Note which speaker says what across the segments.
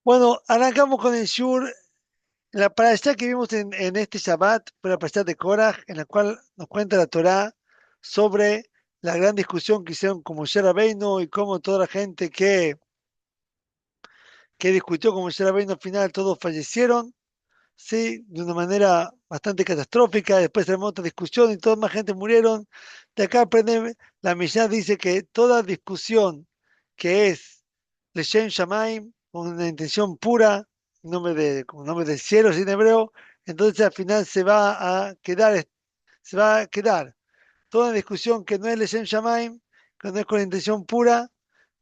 Speaker 1: Bueno, arrancamos con el Shur, la parashá que vimos en este Shabbat, fue la parashá de Korach, en la cual nos cuenta la Torá sobre la gran discusión que hicieron con Moshe Rabbeinu y cómo toda la gente que discutió con Moshe Rabbeinu al final todos fallecieron, sí, de una manera bastante catastrófica. Después tenemos otra discusión y toda más gente murieron. De acá aprende, la Mishnah dice que toda discusión que es Leshem Shamaim, con una intención pura, con nombre del cielo, sin hebreo, entonces al final se va a quedar. Toda discusión que no es Leshem Shamaim, que no es con intención pura,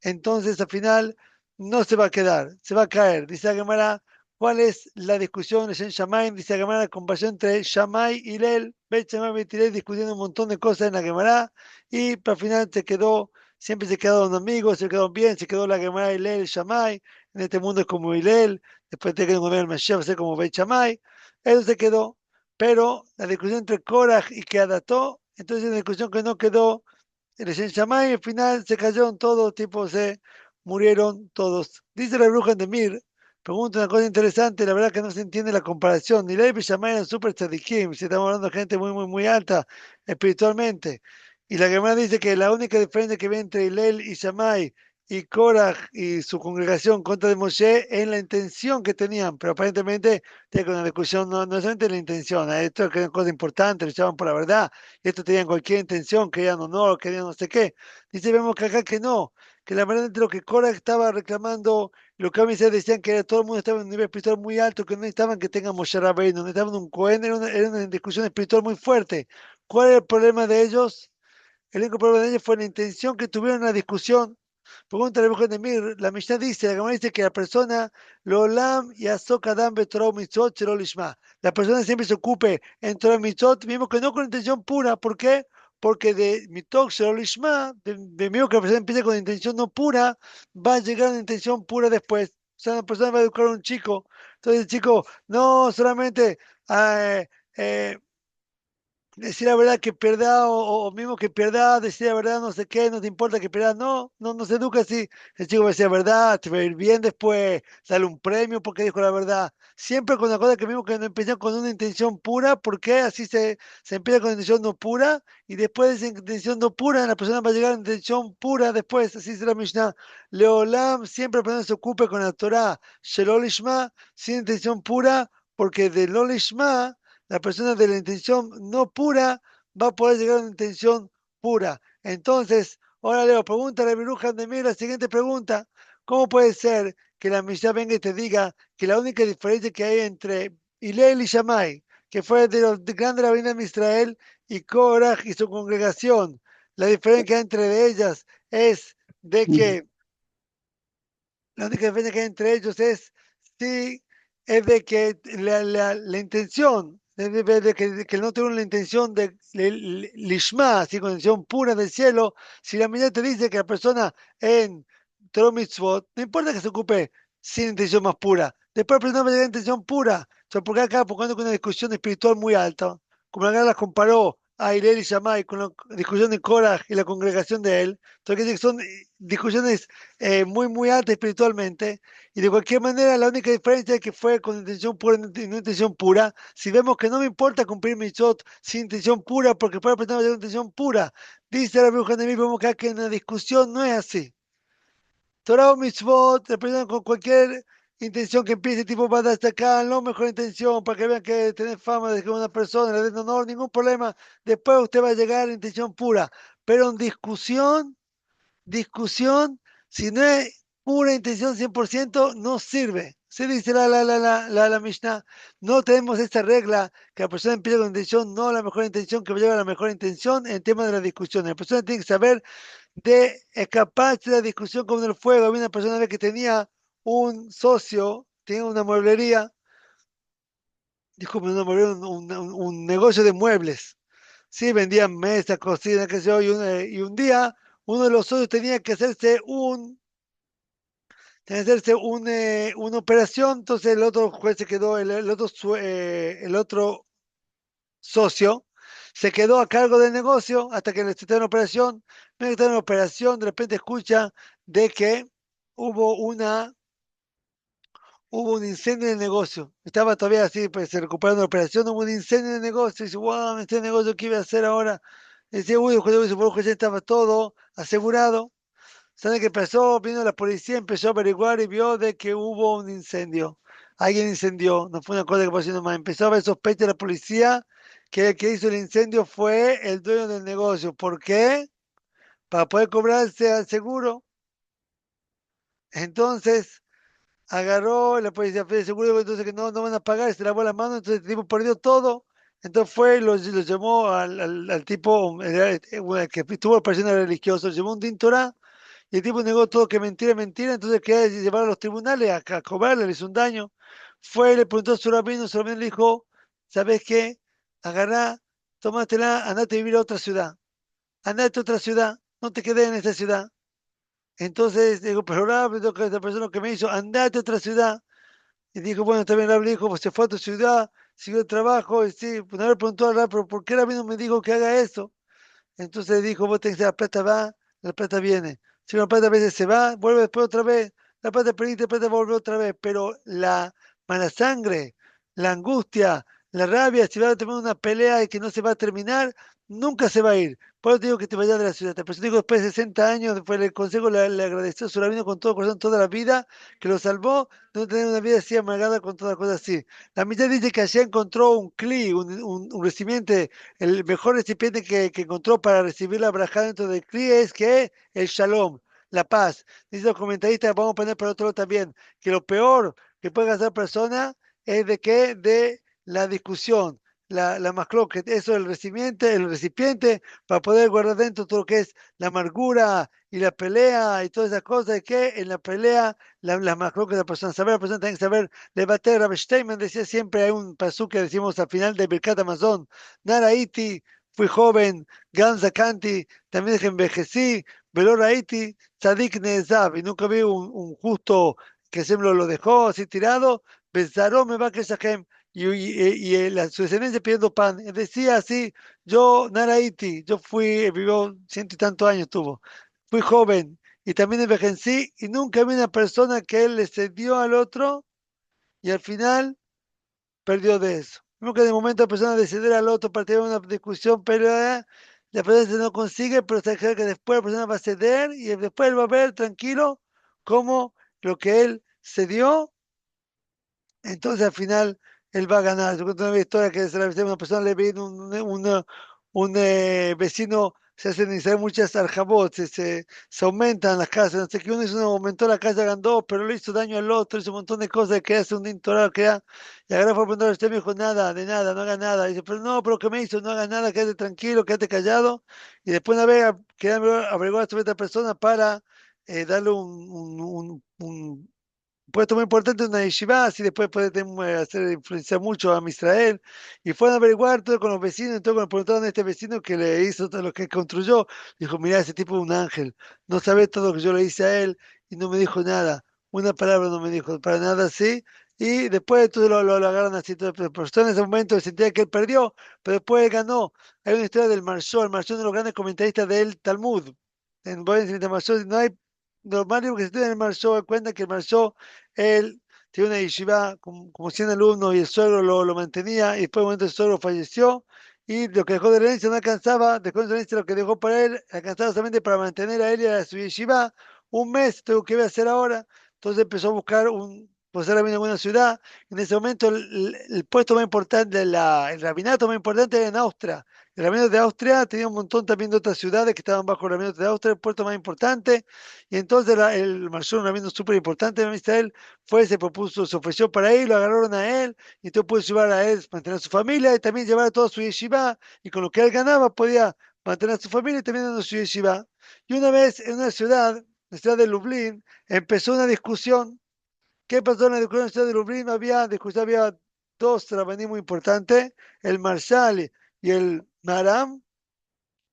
Speaker 1: entonces al final no se va a quedar, se va a caer. Dice la Gemara, ¿cuál es la discusión Leshem Shamaim? Dice la Gemara, la comparación entre Shammai y Lel, Bet Shammai y Hillel discutiendo un montón de cosas en la Gemara, y al final siempre se quedaron amigos, se quedaron bien, se quedó la Gemara Hillel, Shammai, en este mundo es como Hillel, después te quedó un el Mashiach, va a ser como Bet Shammai, eso se quedó. Pero la discusión entre Korach y Keadato, entonces la discusión que no quedó en el Shen Shammai, al final se cayeron todos, tipo se murieron todos. Dice la bruja de Mir, pregunta una cosa interesante, la verdad que no se entiende la comparación. Ni Levi y Shammai eran super tzadikim, si estamos hablando de gente muy, muy, muy alta espiritualmente. Y la Gemara dice que la única diferencia que ve entre Hillel y Shammai y Korach y su congregación contra de Moshe es la intención que tenían, pero aparentemente tiene una discusión, no es solamente la intención, esto es una cosa importante, luchaban por la verdad, y esto tenían cualquier intención, querían honor, querían no sé qué. Dice, vemos que acá que no, que la verdad de lo que Korach estaba reclamando, lo que a mí se decían que todo el mundo estaba en un nivel espiritual muy alto, que no necesitaban que tengan Moshe Rabbeinu, no necesitaban un Cohen, era una discusión espiritual muy fuerte. ¿Cuál es el problema de ellos? El único problema de ellos fue la intención que tuvieron en la discusión. Pregunta la mujer de Mir, la Mishnah dice, la Gemara dice que la persona, lo olam y azok adam betorah mitzvot shelo lishma. La persona siempre se ocupe en Torah mitzvot, mismo que no con intención pura. ¿Por qué? Porque de mitzvot shelo lishma, de mismo que la persona empiece con intención no pura, va a llegar a una intención pura después. O sea, la persona va a educar a un chico. Entonces el chico, no solamente eh, eh, decir la verdad que pierda o mismo que pierda, decir la verdad no sé qué, no te importa que pierda, no se educa así. El chico va a decir la verdad, te va a ir bien después, sale un premio porque dijo la verdad. Siempre con la cosa que mismo que no empieza con una intención pura, porque así se empieza con intención no pura y después de esa intención no pura, la persona va a llegar a intención pura después, así dice la Mishnah. Leolam, siempre la persona se ocupe con la Torah, Shelol Ishma, sin intención pura, porque de Lol Ishma la persona de la intención no pura va a poder llegar a una intención pura. Entonces, ahora Leo, pregúntale a Biruja de mí la siguiente pregunta. ¿Cómo puede ser que la Mishnah venga y te diga que la única diferencia que hay entre Hillel y Shammai, que fue de los grandes rabinos de Israel, y Korach y su congregación, la diferencia que hay entre ellas es de que la única diferencia que hay entre ellos es sí, es de que la intención, de que no tuvieron la intención de lishma, así con intención pura del cielo. Si la mirada te dice que la persona en Torah Mitzvot, no importa que se ocupe sin intención más pura, después la persona va a llegar a intención pura. O sea, porque acá, porque con una discusión espiritual muy alta, como la las comparó a Hillel y Shammai con la discusión de Korah y la congregación de él, entonces que son discusiones muy, muy alta espiritualmente, y de cualquier manera la única diferencia es que fue con intención pura y no intención pura. Si vemos que no me importa cumplir mi shot sin intención pura, porque para aprender a intención pura, dice la bruja de mí, vemos que aquí en la discusión no es así. Torah o mitzvot, representan con cualquier intención que empiece, tipo para destacar, no mejor intención, para que vean que tenés fama de que una persona le den honor, ningún problema. Después usted va a llegar a la intención pura. Pero en discusión, si no es pura intención 100% no sirve. Se dice la Mishnah, no tenemos esta regla que la persona empieza con intención, no la mejor intención, que va a llevar a la mejor intención en el tema de la discusión. La persona tiene que saber de escaparse de la discusión como en el fuego. Había una persona que tenía un socio, tenía una mueblería, disculpe, una mueblería, un negocio de muebles. Sí, vendían mesas, cocinas, qué sé yo, y un día uno de los socios tenía que hacerse una operación, entonces el otro juez se quedó, el otro socio se quedó a cargo del negocio hasta que le está en operación. No está en operación, de repente escucha de que hubo hubo un incendio en el negocio. Estaba todavía así, pues se recuperando la operación, hubo un incendio en el negocio. Y dice, wow, este negocio, ¿qué iba a hacer ahora? Y dice, uy, ya estaba todo asegurado. ¿Sabe qué pasó? Vino la policía, empezó a averiguar y vio de que hubo un incendio. Alguien incendió, no fue una cosa que pasó nomás. Empezó a haber sospecha de la policía que el que hizo el incendio fue el dueño del negocio. ¿Por qué? Para poder cobrarse al seguro. Entonces agarró la policía fue de seguro, entonces que no van a pagar, se lavó la mano, entonces el tipo perdió todo. Entonces fue y lo llamó al tipo, que tuvo operaciones religiosas, lo llamó un dintorá. Y el tipo negó todo que mentira, mentira, entonces quería llevar a los tribunales a cobrarle, le hizo un daño. Fue y le preguntó a su rabino le dijo, ¿sabes qué? Agarrá, tómatela, andate a vivir a otra ciudad. Andate a otra ciudad, no te quedes en esta ciudad. Entonces digo, pero Rab, esta persona que me hizo, andate a otra ciudad. Y dijo, bueno, también Rab le dijo, pues se fue a tu ciudad, siguió el trabajo, y sí, pues no le preguntó a Rab, pero ¿por qué Rabino me dijo que haga eso? Entonces dijo, vos tenés que la plata va, la plata viene. Si la plata a veces se va, vuelve después otra vez. La plata perdiste, la plata vuelve otra vez. Pero la mala sangre, la angustia, la rabia, si va a tener una pelea y que no se va a terminar, nunca se va a ir. Por eso te digo que te vayas de la ciudad. Por eso te digo, después de 60 años, después del consejo, le agradeció a su rabino con todo corazón toda la vida, que lo salvó de no tener una vida así amargada con todas las cosas así. La mitad dice que allá encontró un cli, un recipiente el mejor recipiente que encontró para recibir la braja dentro del cli es que el shalom, la paz. Dice los comentaristas, vamos a poner para otro lado también, que lo peor que puede hacer persona es de que de la discusión, la mascloquet, eso el recipiente, para poder guardar dentro todo lo que es la amargura y la pelea y todas esas cosas, que en la pelea, la mascloquet de la persona, saber la persona tiene que saber debater. Rabbi Steinman decía siempre, hay un pasú que decimos al final de Birkat Amazon, Naraiti, fui joven, Gan Zakanti, también envejecí, Velo Raiti, Tzadik Nezav, y nunca vi un justo que siempre lo dejó así tirado, Bezaró me va a Keshahem, su descendencia pidiendo pan. Él decía así, yo Naraiti, yo fui, vivió ciento y tantos años tuvo, fui joven y también envejecí y nunca vi una persona que él le cedió al otro y al final perdió de eso. Vemos que de momento la persona de ceder al otro para tener una discusión, pero la persona se no consigue, pero se cree que después la persona va a ceder y después él va a ver tranquilo cómo lo que él cedió entonces al final él va a ganar. Yo cuento una historia que se la vez una persona le vino un vecino, se hacen en Israel muchas arjabot, se aumentan las casas, no sé qué, uno hizo aumentó la casa, ganó, pero le hizo daño al otro, hizo un montón de cosas, que hace un intorado, y ahora fue a preguntar a usted, me dijo, nada, de nada, no haga nada. Y dice, pero no, pero ¿qué me hizo? No haga nada, quédate tranquilo, quédate callado. Y después una vez quería averiguar sobre esta persona para darle puesto muy importante en una yeshiva, así después puede hacer influenciar mucho a Israel. Y fueron a averiguar todo con los vecinos, entonces cuando preguntaron a este vecino que le hizo todo lo que construyó, dijo, mira, ese tipo es un ángel, no sabe todo lo que yo le hice a él y no me dijo nada, una palabra no me dijo, para nada así. Y después entonces lo agarran así, pero en ese momento sentía que él perdió, pero después él ganó. Hay una historia del Marshall, el Marshall es uno de los grandes comentaristas del Talmud. En Boden Marshall no hay normal que se estudia en el Marshall, cuenta que el Marshall él tenía una yeshiva como 100 alumnos y el suegro lo mantenía y después de un momento el suegro falleció y lo que dejó de herencia no alcanzaba, dejó de herencia lo que dejó para él, alcanzaba solamente para mantener a él y a su yeshiva un mes, tengo que ver hacer ahora. Entonces empezó a buscar pues era en alguna ciudad. En ese momento el puesto más importante, el rabinato más importante era en Austria. El rabinato de Austria tenía un montón también de otras ciudades que estaban bajo el rabinato de Austria, el puerto más importante. Y entonces el Marshall, un rabino súper importante en Israel, fue, se propuso, se ofreció para ir, lo agarraron a él, y entonces pudo llevar a él, mantener a su familia y también llevar a toda su yeshiva, y con lo que él ganaba podía mantener a su familia y también a su yeshiva. Y una vez en una ciudad, la ciudad de Lublin, empezó una discusión. ¿Qué pasó en la discusión en la ciudad de Lublin? Había dos rabaní muy importantes, el Marsal y el Maram,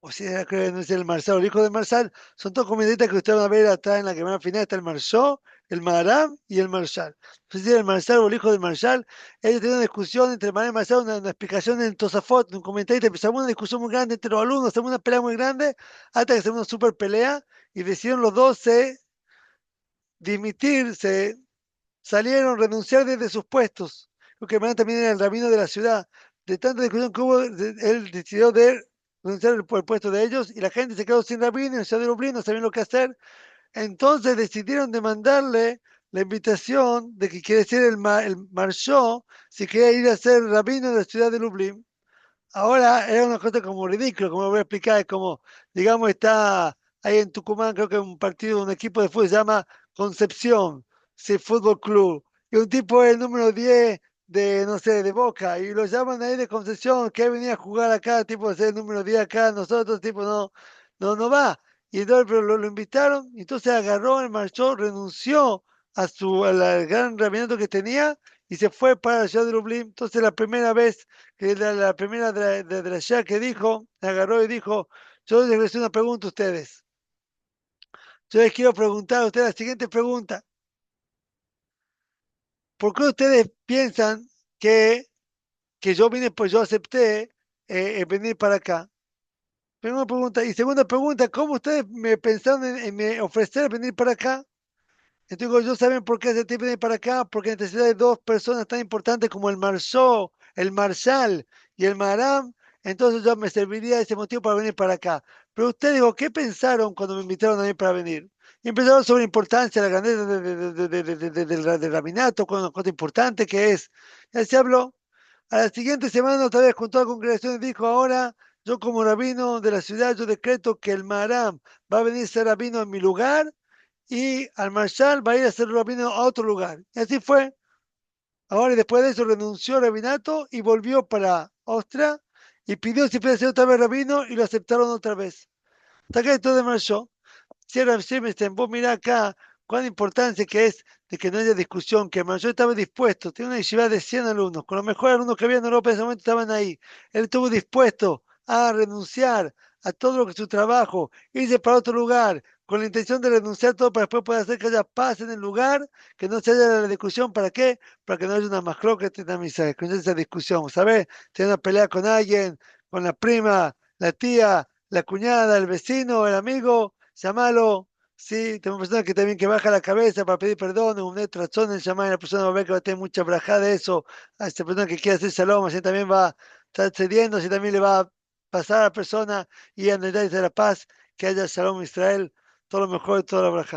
Speaker 1: o sea, creo que no es el Marsal, el hijo del Marsal, son todos comediantes que ustedes van a ver atrás en la cámara final, está el Marsó, el Maram y el Marsal. Entonces, si era el Marsal o el hijo del Marsal, ellos tenían una discusión entre el Maram y el Marsal, una explicación en Tosafot, un comentarista, empezamos una discusión muy grande entre los alumnos, hacemos una pelea muy grande, hasta que hacemos una super pelea, y decidieron los dos dimitir, salieron a renunciar desde sus puestos, porque el también era el rabino de la ciudad. De tanta discusión que hubo, él decidió de renunciar por el puesto de ellos y la gente se quedó sin rabino y en la ciudad de Lublin no sabían lo que hacer. Entonces decidieron demandarle la invitación de que quiere ser el marshó, si quería ir a ser rabino de la ciudad de Lublin. Ahora era una cosa como ridícula, como voy a explicar, es como, digamos, está ahí en Tucumán, creo que un partido, un equipo de fútbol se llama Concepción, sí, Fútbol Club, y un tipo es el número 10 de, no sé, de Boca, y lo llaman ahí de Concepción, que venía a jugar acá, tipo, ser el número 10 acá, nosotros, tipo, no va. Y entonces, pero lo invitaron, y entonces agarró, el marchó, renunció al gran rabinato que tenía, y se fue para la ciudad de Lublin. Entonces, la primera vez que la primera de allá que dijo, agarró y dijo, yo les voy a hacer una pregunta a ustedes. Yo les quiero preguntar a ustedes la siguiente pregunta. ¿Por qué ustedes piensan que, que yo vine, pues yo acepté venir para acá? Primera pregunta. Y segunda pregunta, ¿cómo ustedes me pensaron en me ofrecer venir para acá? Entonces digo, ¿yo saben por qué ese tipo viene para acá? Porque necesidad de dos personas tan importantes como el Marshó, el Marshal y el Maram, entonces yo me serviría ese motivo para venir para acá. Pero usted dijo, ¿qué pensaron cuando me invitaron a mí para venir? Y empezaron sobre la importancia, la grandeza del rabinato, con una cosa importante que es. Y así habló. A la siguiente semana otra vez juntó a la congregación y dijo, ahora yo como rabino de la ciudad, yo decreto que el Maram va a venir a ser rabino en mi lugar y al Marshal va a ir a ser rabino a otro lugar. Y así fue. Ahora, y después de eso, renunció al rabinato y volvió para Austria y pidió si podía ser otra vez rabino y lo aceptaron otra vez. Hasta acá esto de marchó. Si Rav Shimstein, vos mirá acá cuán importancia que es de que no haya discusión, que yo estaba dispuesto, tiene una yeshiva de 100 alumnos, con los mejores alumnos que había en Europa en ese momento estaban ahí. Él estuvo dispuesto a renunciar a todo lo que es su trabajo, irse para otro lugar, con la intención de renunciar todo para después poder hacer que haya paz en el lugar, que no se haya la discusión. ¿Para qué? Para que no haya una masclóqueta, una misa, que no haya esa discusión, ¿sabes? Tiene una pelea con alguien, con la prima, la tía, la cuñada, el vecino, el amigo, llamalo. Sí, tengo personas que también que baja la cabeza para pedir perdón, un razón en llamar a la persona va a ver que va a tener mucha brajada de eso, a esta persona que quiere hacer shalom, así también va a estar cediendo, así también le va a pasar a la persona y a de la paz, que haya shalom en Israel, todo lo mejor de toda la braja.